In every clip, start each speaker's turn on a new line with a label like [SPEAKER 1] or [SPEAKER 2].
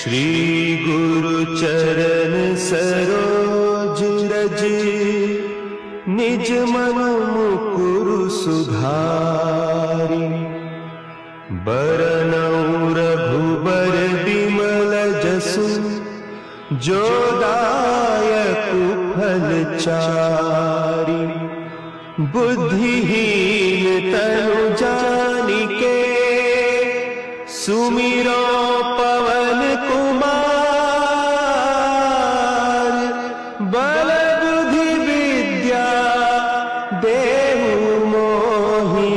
[SPEAKER 1] श्री गुरु चरण सरोज रज, निज मन मुकुरु सुधारि। बरनउँ रघुबर बिमल जसु, जो दायक फल चारि। बुद्धिहीन तनु जानिके, सुमिरो पवन कुमार। बल बुद्धि विद्या देहु मोहि,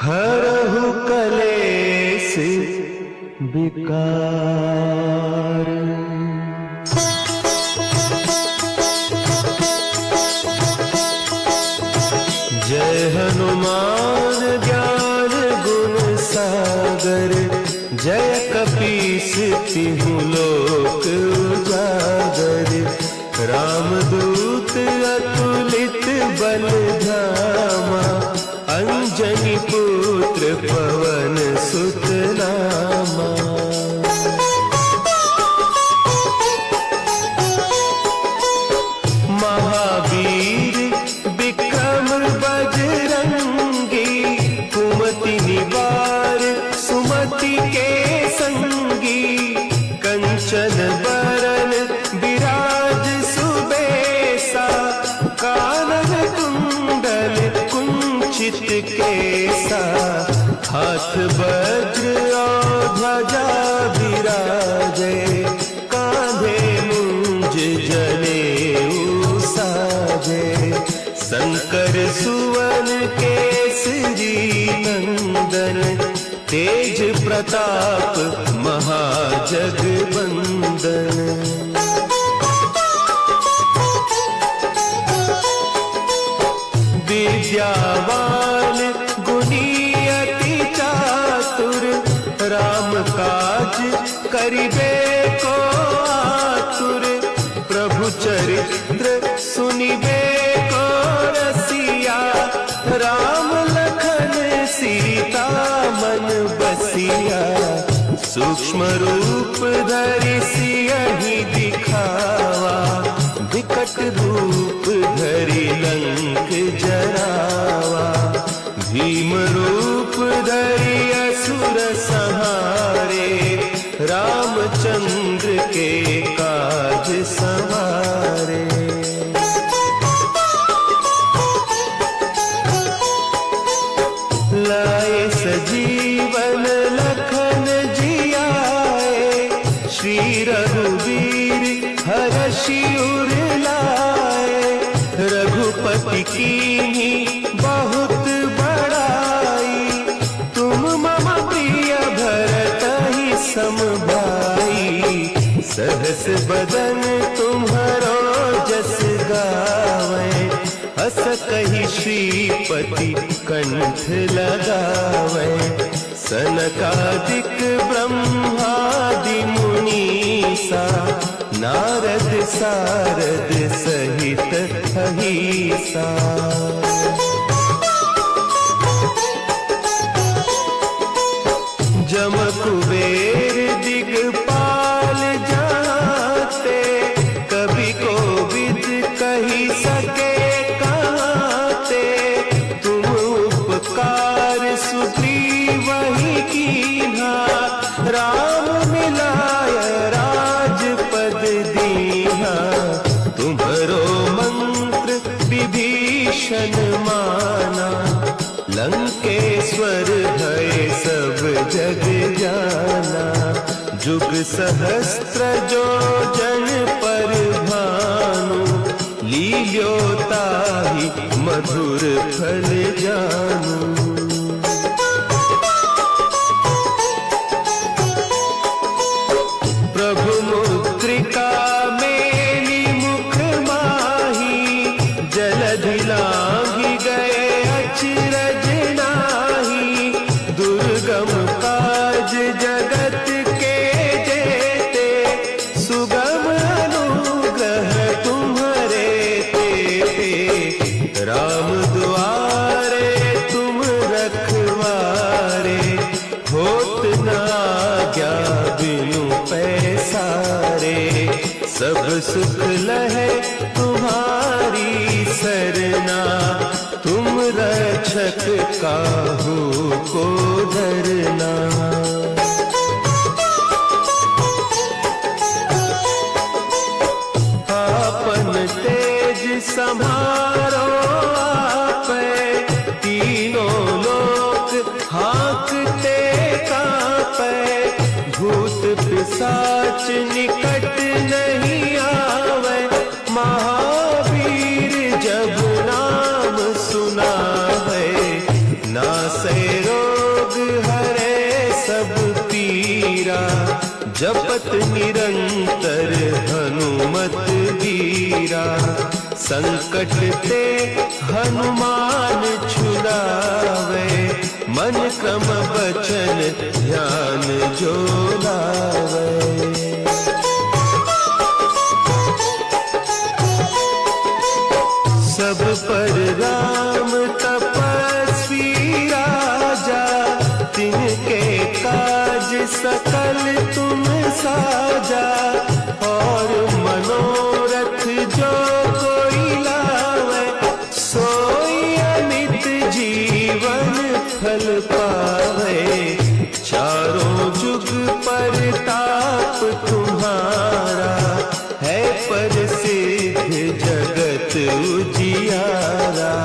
[SPEAKER 1] हरहु कलेस विकार। जय हनुमान ज्ञान गुण सागर, जय कपीस तिहु लोक उजागर। रामदूत अतुलित बल धामा, अंजनी पुत्र पवन सुत नामा। महावीर विक्रम बजरंगी, कुमति निवार सुमति के संगी। कंचन बरन विराज सुबेसा, कानन कुंडल कुंचित केसा। हाथ वज्र और ध्वजा विराजे, कांधे मुंज जनेऊ साजे। शंकर सुवन केसरी नंदन, तेज प्रताप महाजगवंदन। विद्यावान गुणी अति चातुर, राम काज करिबे को आतुर। प्रभु चरित्र सुनिबे को रसिया, राम लखन सीता मन बसिया। सूक्ष्म रूप धरि सियहि दिखावा, विकट रूप धरि लंक जरावा। भीम रूप धरि असुर संहारे, रामचंद्र के काज सवारे। लाए सजीवन लखन जियाए, श्री रघुवीर हरषि उर लाए। रघुपति कीन्ही बहुत बड़ाई, तुम मम प्रिय भरतहि सम भाई। सहस बदन तुम्हरो जस गावै, हस कहि श्रीपति कंठ लगावै। सनकादिक ब्रह्मादि मुनीसा, नारद सारद सहित अहीसा। जम कुबेर दिगपाल जाते, कवि कोविद कहि सके कहते। तुम उपकार सुग्रीवहि कीन्हा, राम मिलाय राजपद दीन्हा। तुम्हरो मंत्र विभीषण माना, लंकेश्वर भय सब जग जाना। जुग सहस्त्र जो जन पर भानु, लील्योताहि मधुर फल जानू। प्रभु मुद्रिका मेली मुख माही, जलधि लांघि गए अचरज नाही। दुर्गम काज जगत के जेते, सुगम अनुग्रह तुम्हारे तेते। राम दुआरे सुख लहे तुम्हारी सरना, तुम रक्षक काहू को डरना। आपन तेज संभारो आपे, तीनों लोक हाँकते कांपे। भूत पिशाच निकट नहीं आवे, महावीर जब नाम सुनावे। नासे रोग हरे सब पीरा, जपत निरंतर हनुमत वीरा। संकट ते हनुमान छुड़ावे, मन क्रम वचन ध्यान जो लावे। सब पर राम तपस्वी राजा, तिनके काज सकल तुम साजा। और मनोरथ जो कोई लावे, सोई अमित जीवन फल पावे। चारों जुग परताप तुम्हारा, है प्रसिद्ध जगत उजियारा।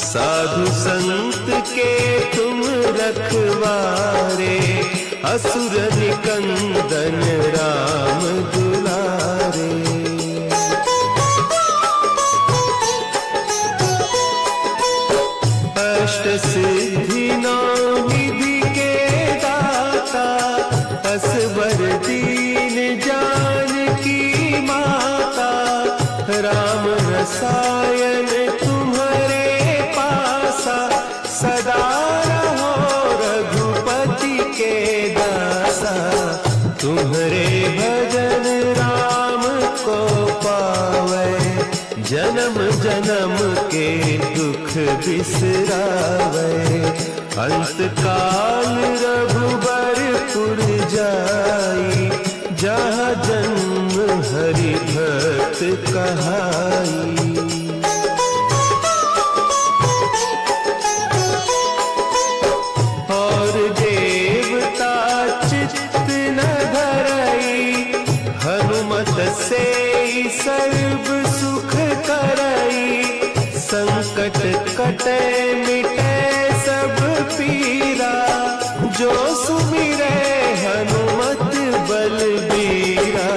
[SPEAKER 1] साधु संत के तुम रखवारे, असुर निकंदन राम दुलारे। अष्ट सिद्धि नौ निधि के दाता, असवर दीन जानकी माता। राम रसायन तुम्हारे पासा, सदा रहो रघुपति के दासा। तुम्हारे भजन राम को पावे, जन्म जन्म के दुख बिसरावे। अंत काल रघुबरपुर जाई, जहाँ जन्म हरि भक्त कहाई। और देवता चित्त न धरई, हनुमत से सर्व सुख करई। संकट कटे मिटे सब पीरा, जो सुमिरे हनुमत बलबीरा।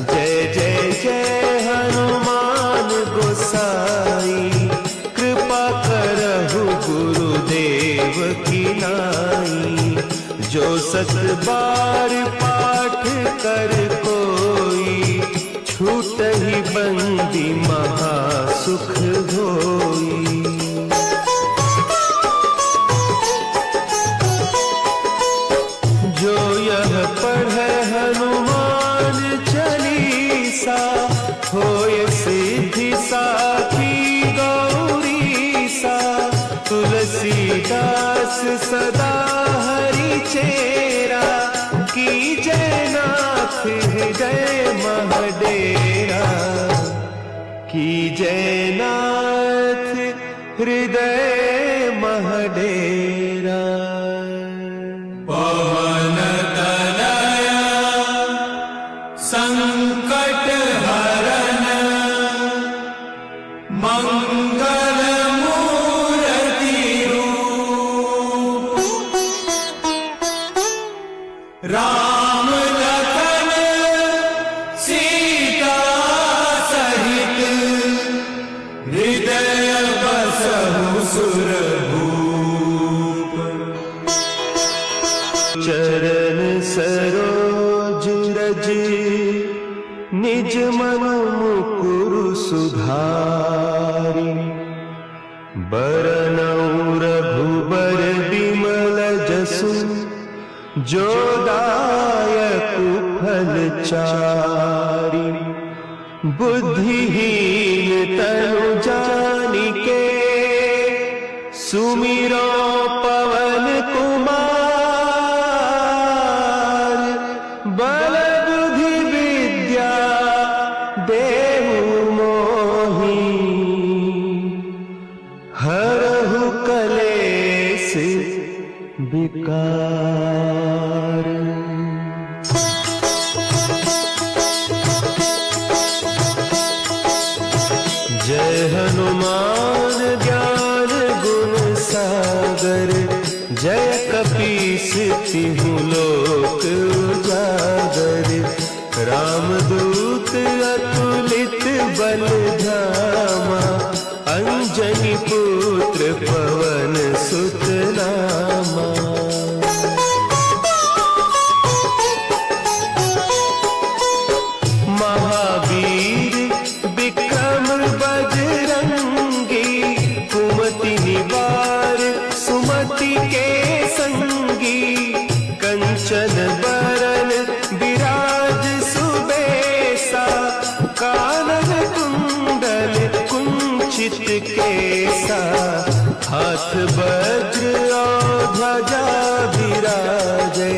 [SPEAKER 1] जय जय जय हनुमान गोसाई, कृपा करहु गुरुदेव की नाई। जो सत बार पाठ कर कोई, छूटहि बंदी महासुख होई। जो यह पढ़े हनुमान चालीसा, होय सिद्धि साखी गौरीसा। तुलसीदास सदा हरि चेरा, की जय नाथ हृदय महडेरा। की जय नाथ हृदय महडेरा।
[SPEAKER 2] पवन तनया संकट हरन, मंगल मूर्ति रूप। राम लखन सीता सहित, हृदय बसहु सुरभूप।
[SPEAKER 1] चरण सरोज रज, निज मन मुकुरु सुधारि। बरनउँ रघुबर बिमल जसु, जो दायक फल चारि। बुद्धिहीन तनु जानिके, सुमिरो पवन कुमार। बल बुद्धि विद्या विकार। जय हनुमान ज्ञान गुण सागर, जय कपीस तिहु लोक उजागर। रामदूत अतुलित बल धामा, अंजनी पुत्र पवन सुत नामा। महावीर विक्रम बजरंगी, कुमति निवार सुमति के संगी। कंचन बरन विराज सुबेसा, कानन कुंडल कुंचित केसा। हाथ वज्र और ध्वजा विराजे,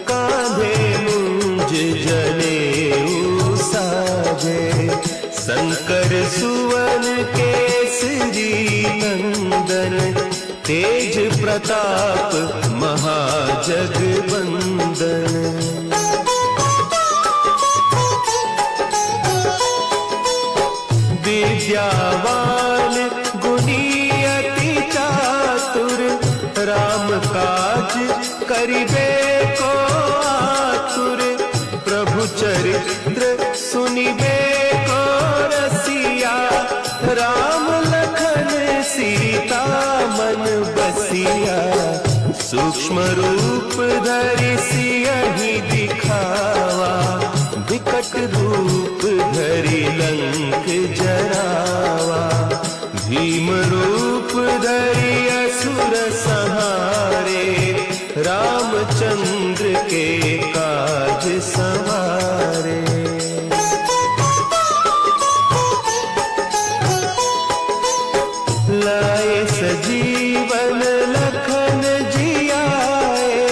[SPEAKER 1] कांधे मुंज जनेऊ साजे। शंकर सुवन केसरी नंदन, तेज प्रताप महाजगवंदन। विद्यावान गुणी अति चातुर, राम काज करिबे को आतुर। प्रभु चरित्र सुनिबे को रसिया, राम लखन सीता मन बसिया। सूक्ष्म रूप धरि सियहि दिखावा, विकट रूप धरि लंक जरावा। भीम रूप धरि असुर संहारे, रामचंद्र के काज सवारे। लाए सजीवन लखन जियाए,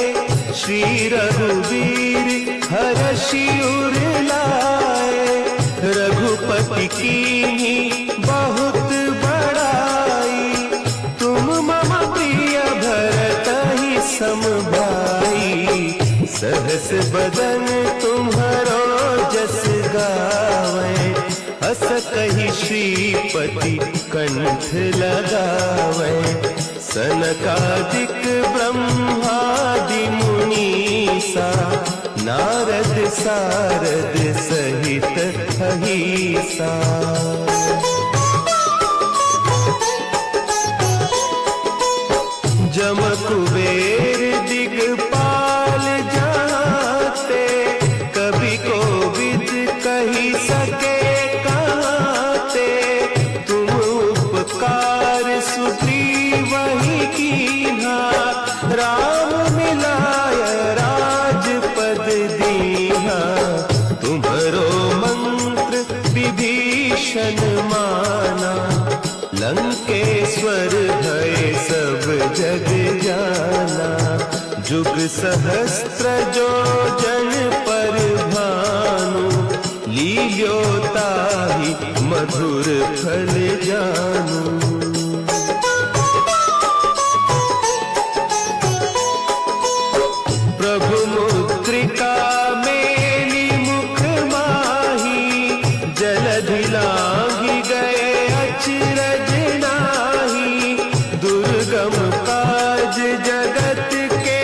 [SPEAKER 1] श्री रघुवीर हरषि उर लाए। रघुपति कीन्ही बहुत बड़ाई, तुम मम प्रिय भरतहि सम भाई। सहस बदन तुम्हरो जस गावे, हस कहि श्रीपति कंठ लगावे। सनकादिक ब्रह्मादि मुनीसा, नारद सारद सहित अहीसा। जम कुबेर दिगपाल जाते, कवि कोविद कही सके कहते। तुम उपकार सुग्रीवहि कीन्हा, राम मिलाय राजपद दीन्हा। तुम्हरो मंत्र विभीषण माना, लंकेश्वर भय सब जग जाना। जुग सहस्त्र जो जन पर भानु, लील्योताहि मधुर फल जानू। प्रभु मुद्रिका मेली मुख माही, जलधि लांघि गए अचरज नाही। दुर्गम काज जगत के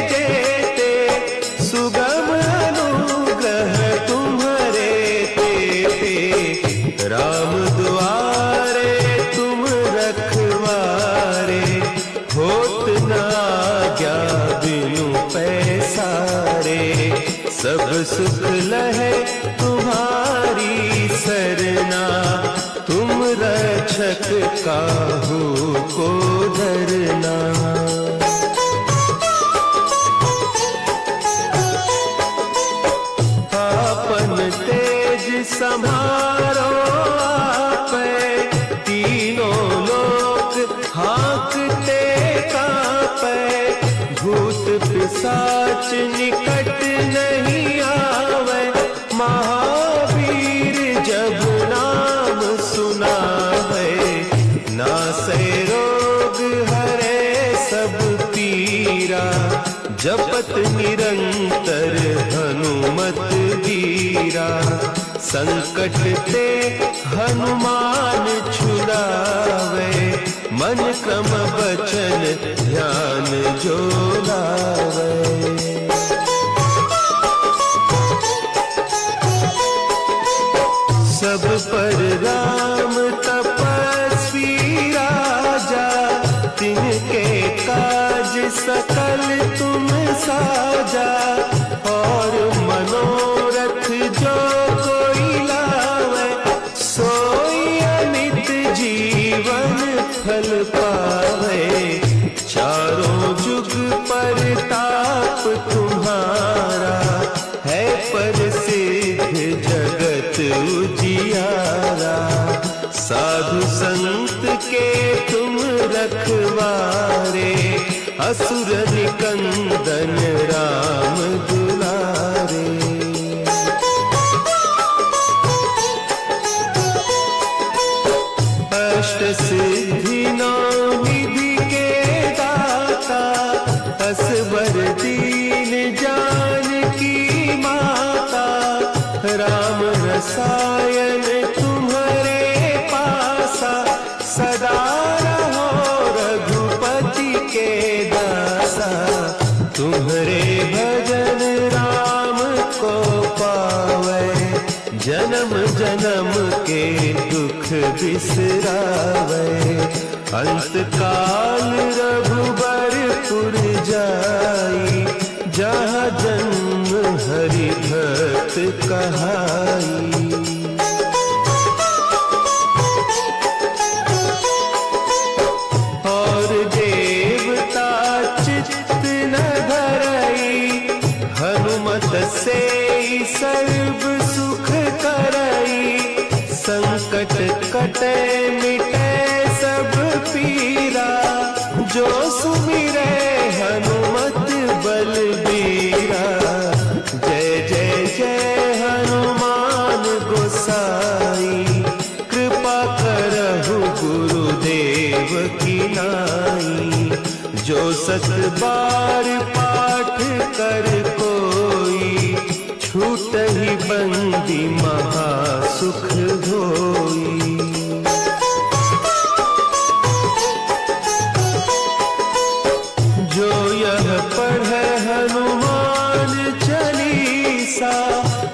[SPEAKER 1] जेते, सुगम अनुग्रह तुम्हरे तेते। राम दुआरे तुम रखवारे, होत न आज्ञा बिनु पैसारे। सब सुख लहे तुम्हारी सरना, तुम रक्षक काहू को डरना। आपन तेज सम्हारो आपै, तीनों लोक हाँकते कांपै। भूत पिशाच निकट नहीं आवे, महावीर जब नाम सुनावे। नासै रोग हरे सब पीरा, जपत निरंतर हनुमत वीरा। संकट ते हनुमान छुड़ावे, मन क्रम बचन ध्यान जो लावे। सब पर राम तपस्वी राजा, तिनके काज सकल तुम साजा। और मनोरथ जो कोई लावे, सोई अमित जीवन फल पावे। चारों जुग परताप तुम्हारा, है प्रसिद्ध जगत उजियारा। साधु संत के तुम रखवारे, असुर निकंदन राम दुलारे। अष्ट सिद्धि नौ निधि के दाता, असवर दीन जानकी माता। राम रसायन तुम्हारे पासा, सदा रहो रघुपति के दासा। तुम्हारे भजन राम को पावे, जन्म जन्म के दुख बिसरावे। अंत काल रघुबरपुर जाई, जहाँ जन्म हरि भक्त कहाई। और देवता चित्त न धरई, हनुमत से सर्व सुख करई। संकट कटे मिटे सब पीरा, जो सुमिरे हनुमत बलबीरा। जय जय जय हनुमान गोसाई, कृपा करहु गुरुदेव की नाई। जो सत बार पाठ कर कोई, छूटहि बंदी महासुख होई। जो यह पढ़े हनुमान चालीसा,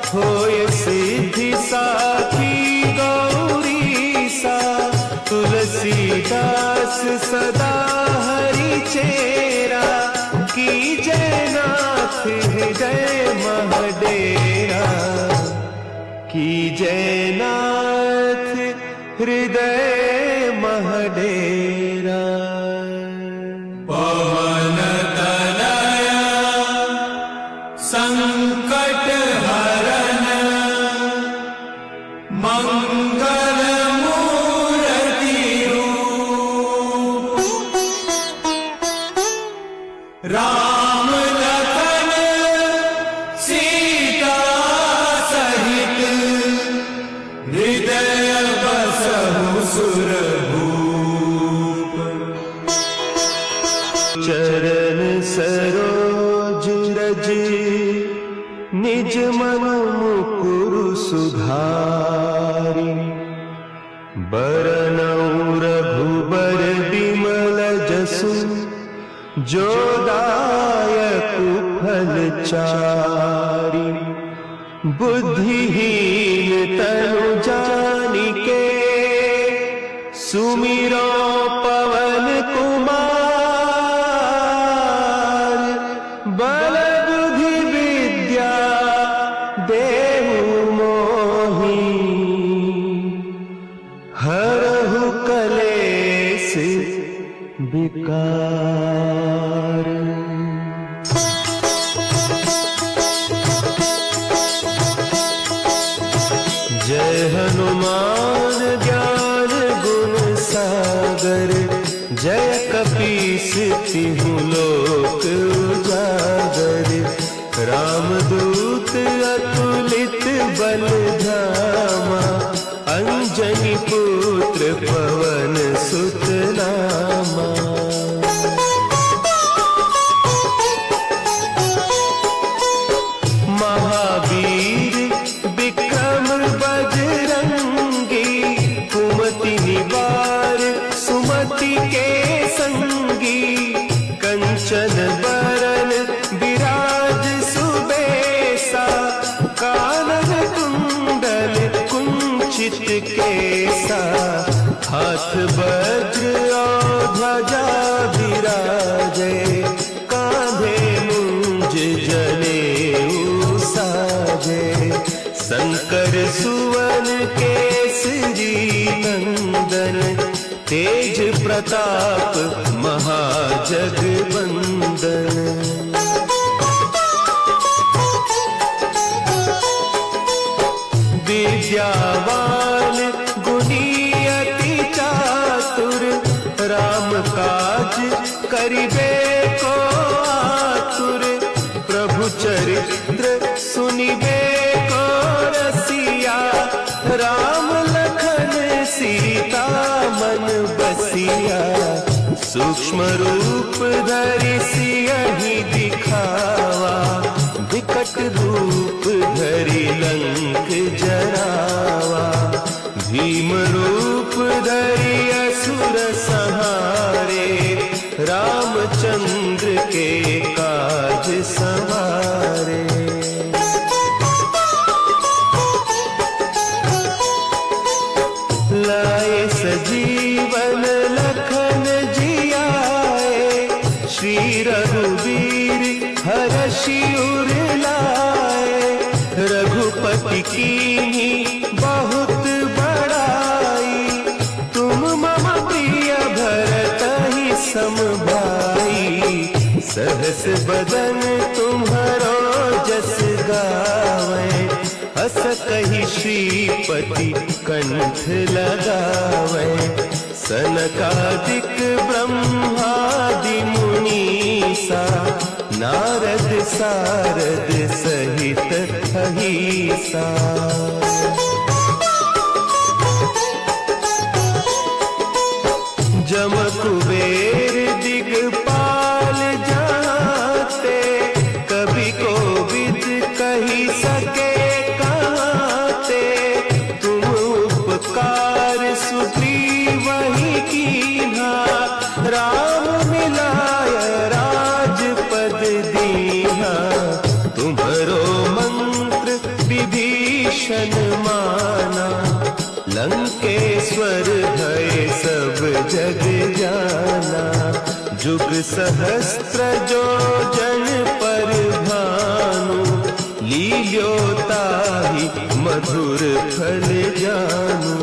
[SPEAKER 1] होय सिद्धि साखी गौरीसा। तुलसीदास सदा हरि चेरा, की जय नाथ हृदय महडेरा। की जय नाथ हृदय महडेरा।
[SPEAKER 2] पवन तनय संकट हरन, मंगल मूर्ति रूप। राम लखन सीता सहित, हृदय बसहु सुरभूप।
[SPEAKER 1] चरण सरोज रज, निज मन मुकुरु सुधारि। बरनउँ रघुबर बिमल जसु, जो दायक फल चारि। बुद्धिहीन तनु जानिके, सुमिरो पवन कुमार। बल बुद्धि विद्या देहु मोहि, हरहु कलेस विकार। जय हनुमान ज्ञान गुण सागर, जय कपीस तिहु लोक उजागर। रामदूत अतुलित बल धामा, अंजनी पुत्र पवन सुत नामा। जनेऊ साजे। शंकर सुवन केसरी नंदन, तेज प्रताप महाजगवंदन। विद्यावान गुणी अति चातुर, राम काज करिबे को आतुर। प्रभु चरित्र सुनिबे को रसिया, राम लखन सीता मन बसिया। सूक्ष्म रूप धरि सियहि दिखावा, विकट रूप धरि लंक जरावा। भीम रूप धरि असुर संहारे, रामचंद्र के काज संवारे। लाए सजीवन लखन जियाए, श्री रघुवीर हरषि उर लाए। रघुपति कीन्ही बहुत बड़ाई, तुम मम प्रिय भरतहि सम भाई। सहस बदन तुम्हरो जस गावे, हस कहि श्रीपति कंठ लगावे। सनकादिक ब्रह्मादि मुनीसा, नारद सारद सहित अहीसा। जम कुबेर दिगपाल जाते, कवि कोविद कही सके कहते। तुम उपकार सुग्रीवहि कीन्हा, राम मिलाय राजपद दीन्हा। तुम्हरो मंत्र विभीषण माना, लंकेश्वर भय सब जग जाना। जुग सहस्त्र जो जन पर भानु, लील्योताहि मधुर फल जानू।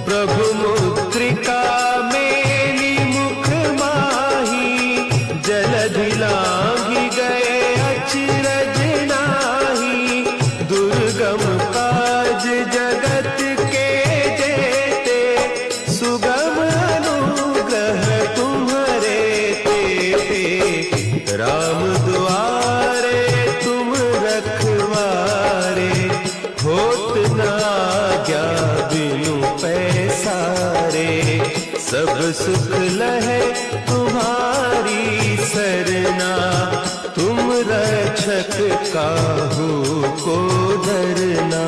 [SPEAKER 1] प्रभु मुद्रिका मेली मुख माही, जलधि लांघि गए अचरज नाही। दुर्गम काज जगत के जेते, सुगम अनुग्रह तुम्हरे तेते। राम दुआरे तुम रखवारे, होत न आज्ञा बिनु पैसारे। सब सुख लहे तुम्हारी सरना, तुम रक्षक काहू को डरना।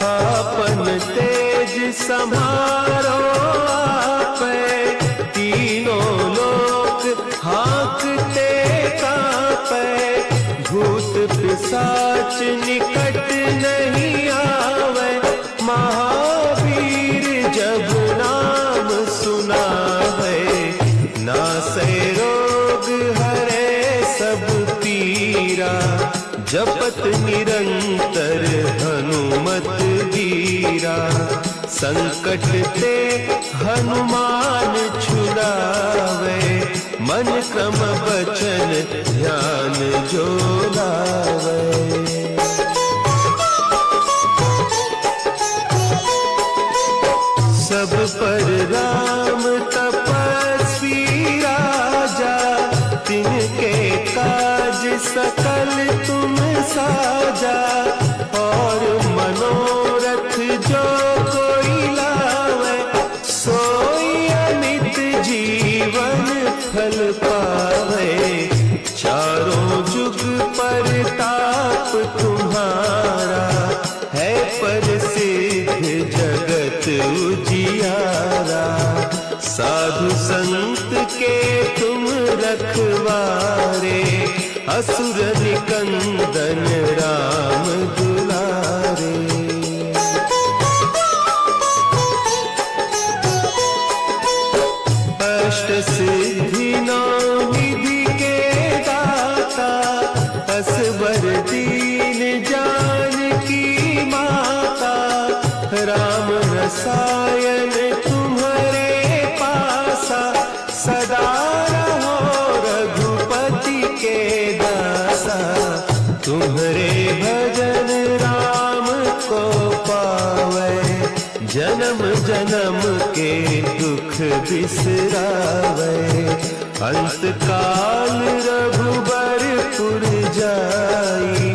[SPEAKER 1] आपन तेज सम्हारो आपै, तीनों लोक हाँकते कांपै। भूत पिशाच निकट नहीं आवे, महावीर जब नाम सुनावे। नासै रोग हरे सब पीरा, जपत निरंतर हनुमत वीरा। संकट ते हनुमान छुड़ावे, मन क्रम बचन ध्यान जो लावे। सब पर राम तपस्वी राजा, तिनके काज सकल तुम साजा। और मनोरथ जो कोई लावे, सोई अमित जीवन फल पावे। चारों जुग परताप राम रसायन तुम्हारे पासा, सदा रहो रघुपति के दासा। तुम्हारे भजन राम को पावे, जन्म जन्म के दुख बिसरावे। अंत काल रघुबरपुर जाई,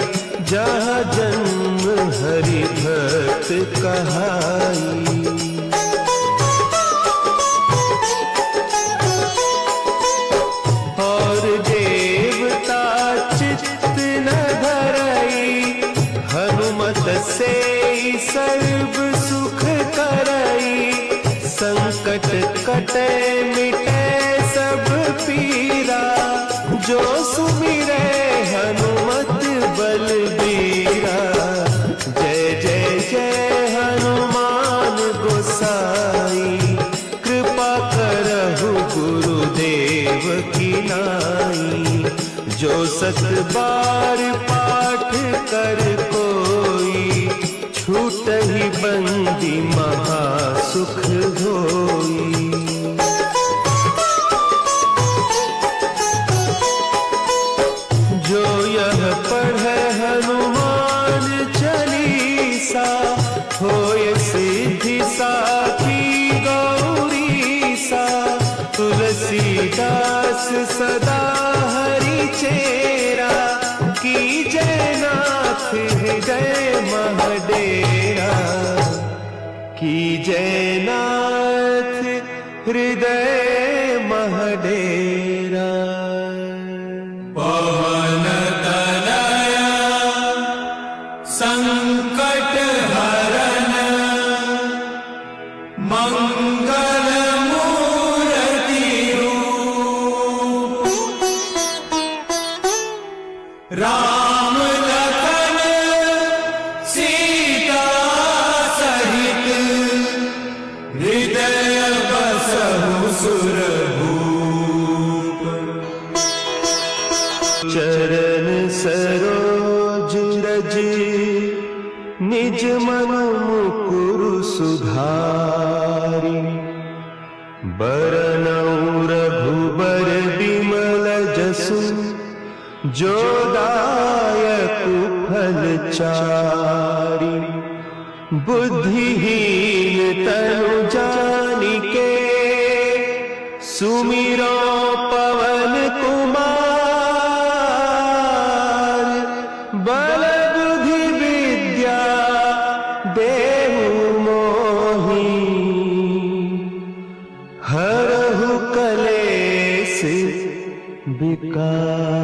[SPEAKER 1] जहाँ जन्म हरि भक्त कहाई। और देवता चित्त न धरई, हनुमत से सर्व सुख करई। संकट कटे मिटे सब पीरा, जो सुमिरे हनुमत बलबीरा। जय जय जय हनुमान गोसाई, कृपा करहु गुरुदेव की नाई। जो सत बार पाठ कर कोई, छूटहि बंदी महा सुख होई। जो यह पढ़े हनुमान चालीसा, होय सिद्धि साखी गौरीसा। तुलसीदास सदा हरि चेरा, कीजय नाथ हृदय महडेरा। कीजय नाथ हृदय महडेरा।
[SPEAKER 2] पवन तनया संकट हरन, मंगल मूर्ति रूप। राम लखन सीता सहित, हृदय बसहु सुरभूप।
[SPEAKER 1] चरण सरोज रज, निज मन मुकुरु सुधारि। बरनउँ रघुबर बिमल जसु, जो दायक फल चारि। बुद्धिहीन तनु जानिके, सुमिरो पवन कुमार। बल बुद्धि विद्या देहु मोहि, हरहु कलेस विकार।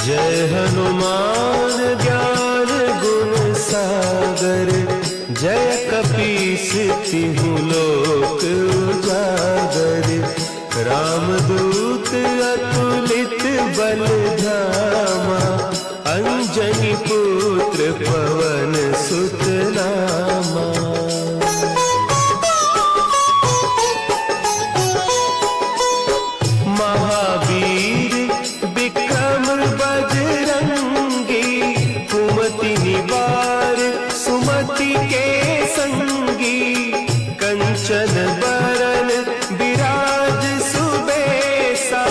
[SPEAKER 1] जय हनुमान ज्ञान गुण सागर, जय कपीस तिहु लोक उजागर। रामदूत अतुलित बल धामा, अंजनी पुत्र पवन सुत नामा। महावीर विक्रम बजरंगी, कुमति निवार सुमति के संगी। कंचन बरन विराज सुबेसा,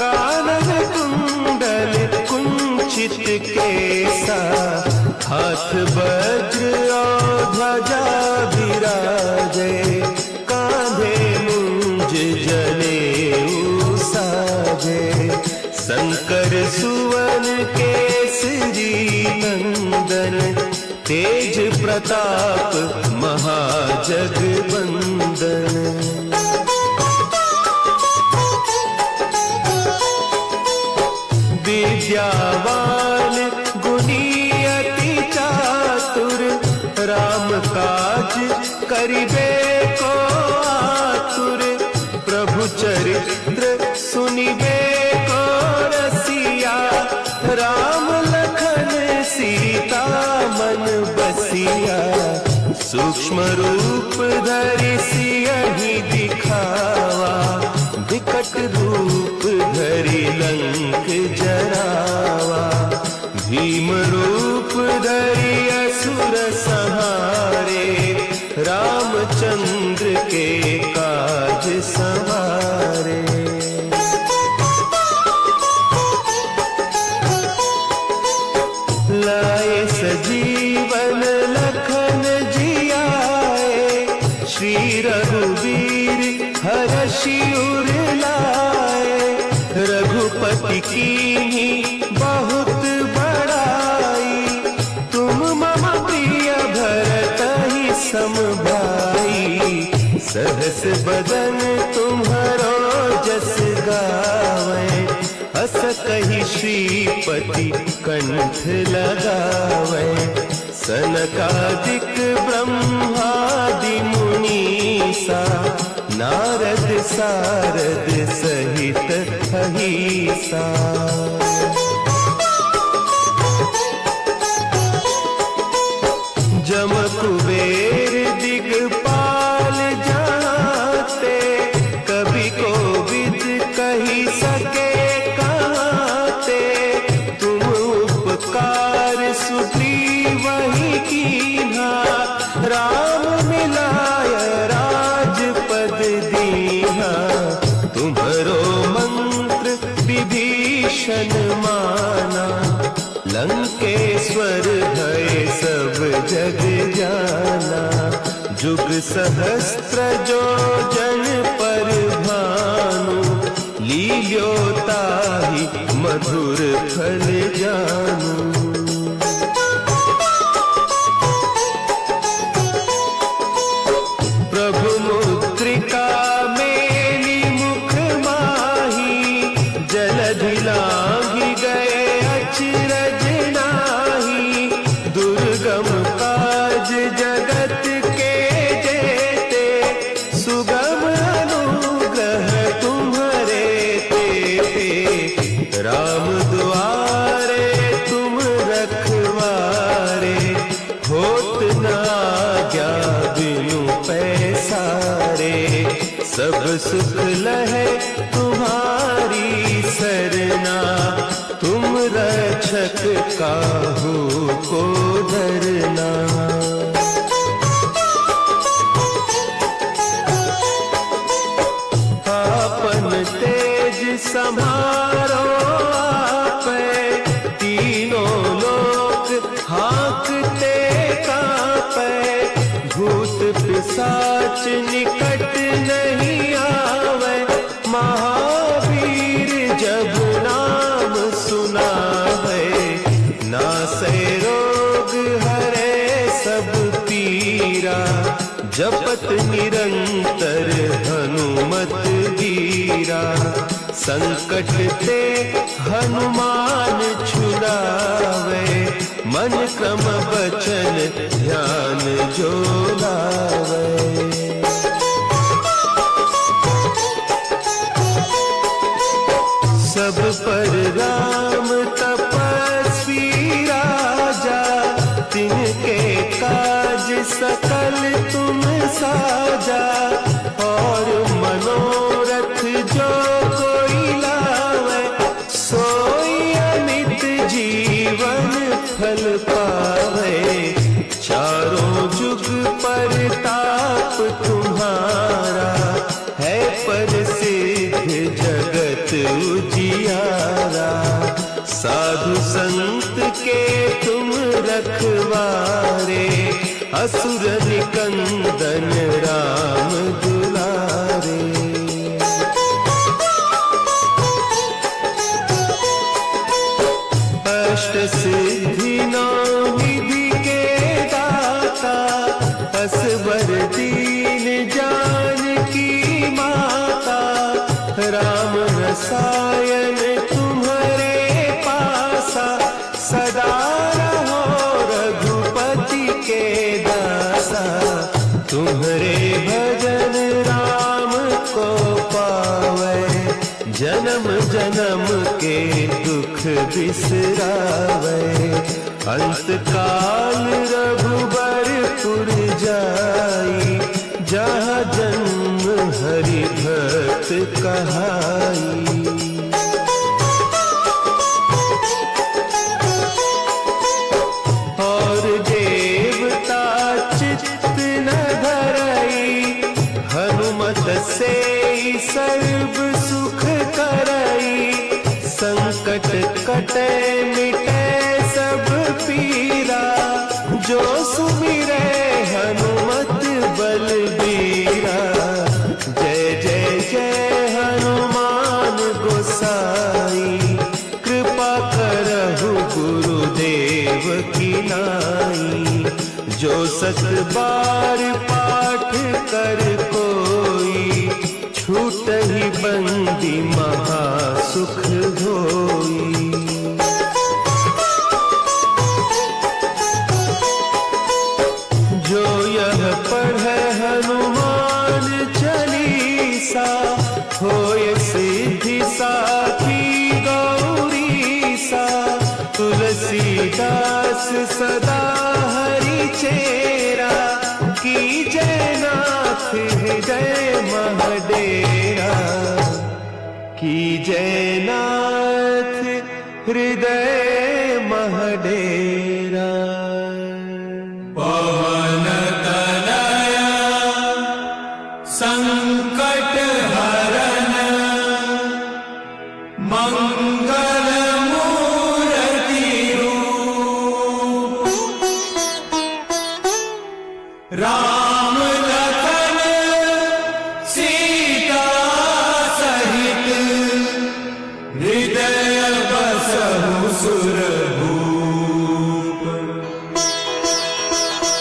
[SPEAKER 1] कानन कुंडल कुंचित केसा। हाथ वज्र और ध्वजा विराजे, कांधे मुंज जनेऊ साजे। शंकर सुवन केसरी नंदन, तेज प्रताप महाजगवंदन। विद्यावान गुणी अति चातुर, राम काज करिबे को आतुर। प्रभु चरित्र सुनिबे को रसिया, राम लखन सीता मन बसिया। सूक्ष्म रूप धरि सियहि दिखावा, विकट रूप धरि लंक जरावा। भीम रूप धरि असुर संहारे, रामचंद्र के काज संवारे। लाए सजीवन लखन जियाए, श्री रघुवीर हरषि उर लाए। रघुपति कीन्ही बहुत बड़ाई, तुम मम प्रिय भरतहि सम भाई। सहस बदन तुम्हरो जस गावे, अस कहि श्रीपति कंठ लगावे। सनकादिक ब्रह्मादि मुनीसा, नारद सारद सहित अहिसा। जम कुबेर दिगपाल जाते, कवि कोविद कही सके कहते। तुम उपकार सुग्रीवहि कीन्हा, राम मिलाय राजपद दीन्हा। तुम्हरो मंत्र विभीषण माना, लंकेश्वर भय सब जग जाना। जुग सहस्त्र जो जन पर भानु, लील्योताहि मधुर फल जानू। प्रभु मुद्रिका मेली मुख माही, जलधि लांघि गए अचरज नाही। दुर्गम काज जगत के जेते, सुगम अनुग्रह तुम्हरे तेते। राम दुआरे तुम रखवारे, होत न आज्ञा बिनु पैसारे। सब सुख लहे तुम्हारी सरना, तुम रक्षक काहू को डरना। आपन तेज समारो आपै, तीनों लोक हाँकते कांपै। भूत पिशाच निकट नहीं आवे, महावीर जब नाम सुनावे। नासै रोग हरे सब पीरा, जपत निरंतर हनुमत वीरा। संकट ते हनुमान छुड़ावे, मन क्रम बचन ध्यान जो लावे। सब पर राम तपस्वी राजा, तिनके काज सकल तुम साजा। और मनोरथ जो कोई लावे, सोई अमित जीवन फल पावे। चारों जुग परताप तुम्हारा, है प्रसिद्ध जगत उजियारा। साधु संत के तुम रखवारे, असुर निकंदन राम दुलारे। अष्ट सिद्धि नौ निधि के दाता, असवर दीन जानकी माता। राम रसायन तुम्हारे पासा, सदा रहो रघुपति के दासा। तुम्हारे भजन राम को पावे, जन्म जन्म के दुख बिसरावे। अंत काल रघुबरपुर जाई, जहाँ जन्म हरि भक्त कहाई। संकट कटे मिटे सब पीरा, जो सुमिरे हनुमत बलबीरा। जय जय जय हनुमान गोसाई, कृपा करहु गुरुदेव की नाई। जो सत बार पाठ कर कोई, छूटहि बंदी महासुख होई। जो यह पढ़े हनुमान चालीसा, होय सिद्धि साखी गौरीसा। तुलसीदास सदा हरि चेरा, की जयनाथ हृदय महडेरा। की जयनाथ हृदय महडेरा।
[SPEAKER 2] पवन तनय संकट हरन मंगल